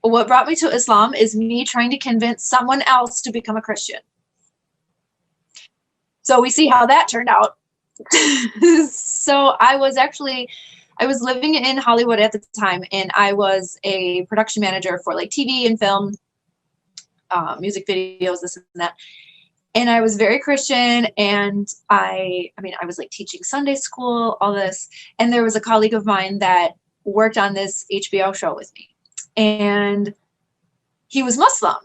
what brought me to Islam is me trying to convince someone else to become a Christian. So we see how that turned out. So I was living in Hollywood at the time, and I was a production manager for like TV and film, music videos, this and that. And I was very Christian, and I was like teaching Sunday school, all this. And there was a colleague of mine that worked on this HBO show with me, and he was Muslim.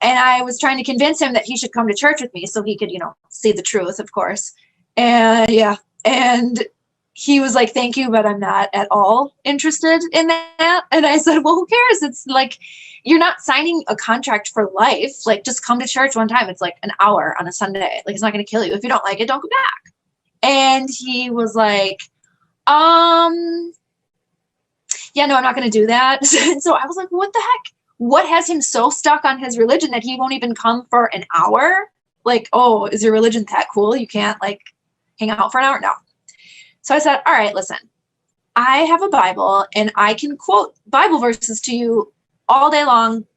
And I was trying to convince him that he should come to church with me so he could, see the truth, of course. And yeah, and he was like, thank you, but I'm not at all interested in that. And I said, well, who cares? It's like, you're not signing a contract for life. Like, just come to church one time. It's like an hour on a Sunday. Like, it's not going to kill you. If you don't like it, don't go back. And he was like, yeah, no, I'm not going to do that. And so I was like, what the heck? What has him so stuck on his religion that he won't even come for an hour? Like, oh, is your religion that cool? You can't like hang out for an hour? No. So I said, all right, listen, I have a Bible and I can quote Bible verses to you all day long,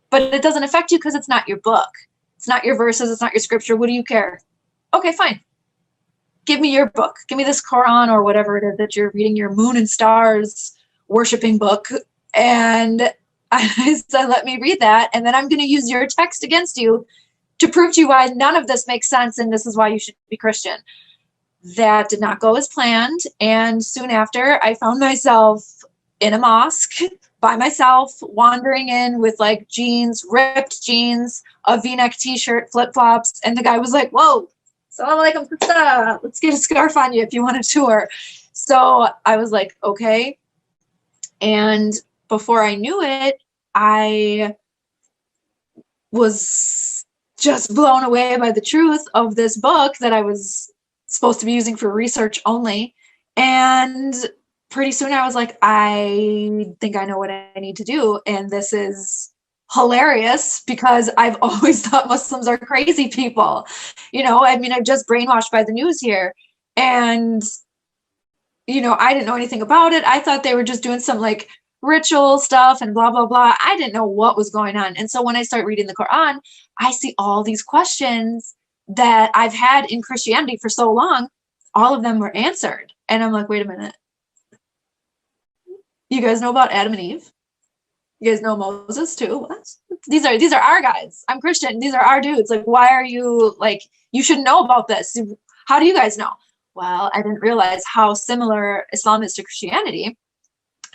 but it doesn't affect you because it's not your book. It's not your verses. It's not your scripture. What do you care? Okay, fine. Give me your book. Give me this Quran or whatever it is that you're reading, your moon and stars worshiping book. And I said, let me read that. And then I'm going to use your text against you to prove to you why none of this makes sense. And this is why you should be Christian. That did not go as planned. And soon after, I found myself in a mosque by myself, wandering in with like jeans, ripped jeans, a V-neck t-shirt, flip-flops. And the guy was like, whoa, Assalamu alaikum, sister. Let's get a scarf on you if you want a tour. So I was like, okay. And before I knew it, I was just blown away by the truth of this book that I was supposed to be using for research only. And pretty soon I was like, I think I know what I need to do. And this is hilarious because I've always thought Muslims are crazy people. I'm just brainwashed by the news here. And, I didn't know anything about it. I thought they were just doing some like ritual stuff and blah, blah, blah. I didn't know what was going on. And so when I start reading the Quran, I see all these questions that I've had in Christianity for so long. All of them were answered. And I'm like, wait a minute. You guys know about Adam and Eve? You guys know Moses too? What? These are our guys. I'm Christian. These are our dudes. Like, why are you like, you should know about this. How do you guys know? Well, I didn't realize how similar Islam is to Christianity.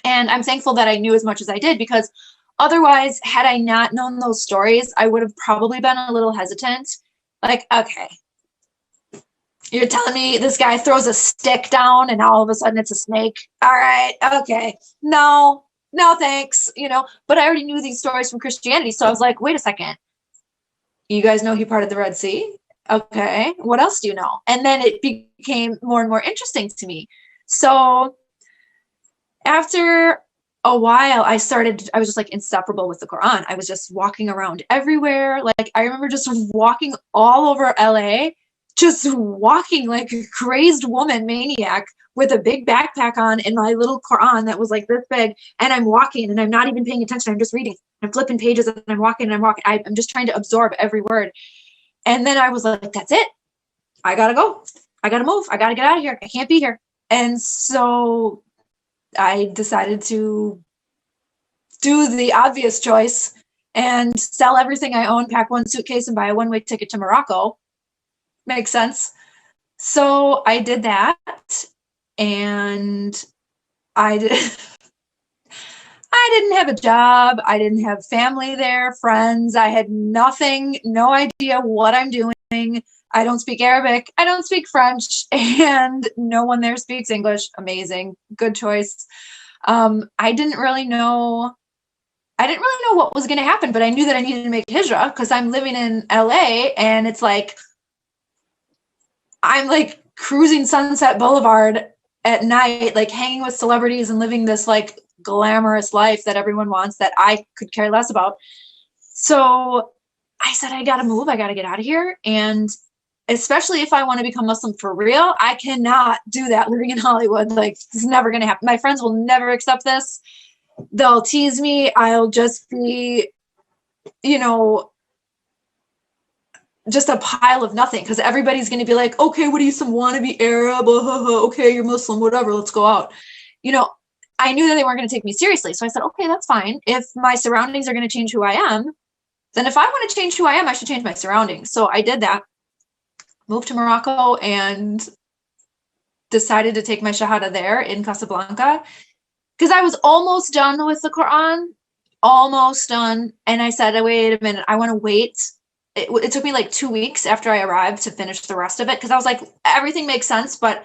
And I'm thankful that I knew as much as I did, because otherwise, had I not known those stories, I would have probably been a little hesitant. Like, okay, you're telling me this guy throws a stick down and all of a sudden it's a snake. All right. Okay. No, thanks. But I already knew these stories from Christianity. So I was like, wait a second. You guys know he parted the Red Sea? Okay. What else do you know? And then it became more and more interesting to me. So after a while, I was just like inseparable with the Quran. I was just walking around everywhere. Like, I remember just walking all over LA, just walking like a crazed woman, maniac, with a big backpack on and my little Quran that was like this big. And I'm walking and I'm not even paying attention. I'm just reading. I'm flipping pages and I'm walking and I'm walking. I'm just trying to absorb every word. And then I was like, that's it. I gotta go. I gotta move. I gotta get out of here. I can't be here. And so I decided to do the obvious choice and sell everything I own, pack one suitcase, and buy a one-way ticket to Morocco. Makes sense. So I did that, and I didn't have a job. I didn't have family there, friends. I had nothing, no idea what I'm doing. I don't speak Arabic. I don't speak French, and no one there speaks English. Amazing. Good choice. I didn't really know what was going to happen, but I knew that I needed to make hijrah because I'm living in LA, and it's like, I'm like cruising Sunset Boulevard at night, like hanging with celebrities and living this like glamorous life that everyone wants that I could care less about. So I said, I got to move. I got to get out of here. And especially if I want to become Muslim for real, I cannot do that living in Hollywood. Like, it's never going to happen. My friends will never accept this. they'll tease me. I'll just be, you know, just a pile of nothing, because everybody's going to be like, okay, what are you, some wannabe Arab? Okay, you're Muslim, whatever, let's go out. You know, I knew that they weren't going to take me seriously. So I said, okay, that's fine. If my surroundings are going to change who I am, then if I want to change who I am, I should change my surroundings. So I did that, moved to Morocco, and decided to take my Shahada there in Casablanca, because I was almost done with the Quran, almost done. And I said, wait a minute, I want to wait. It took me like 2 weeks after I arrived to finish the rest of it, because I was like, everything makes sense, but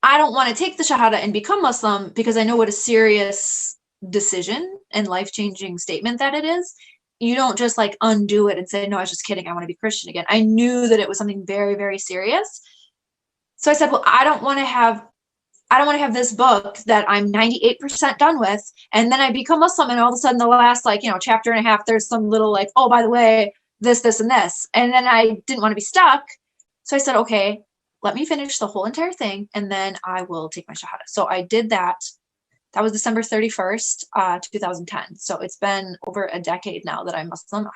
I don't want to take the Shahada and become Muslim, because I know what a serious decision and life-changing statement that it is. You don't just like undo it and say, no, I was just kidding, I want to be Christian again. I knew that it was something very, very serious. So I said, well, I don't want to have this book that I'm 98% done with, and then I become Muslim, and all of a sudden the last, like, chapter and a half, there's some little like, oh, by the way, this, and this. And then I didn't want to be stuck. So I said, okay, let me finish the whole entire thing, and then I will take my Shahada. So I did that. That was December 31st, 2010. So it's been over a decade now that I'm Muslim.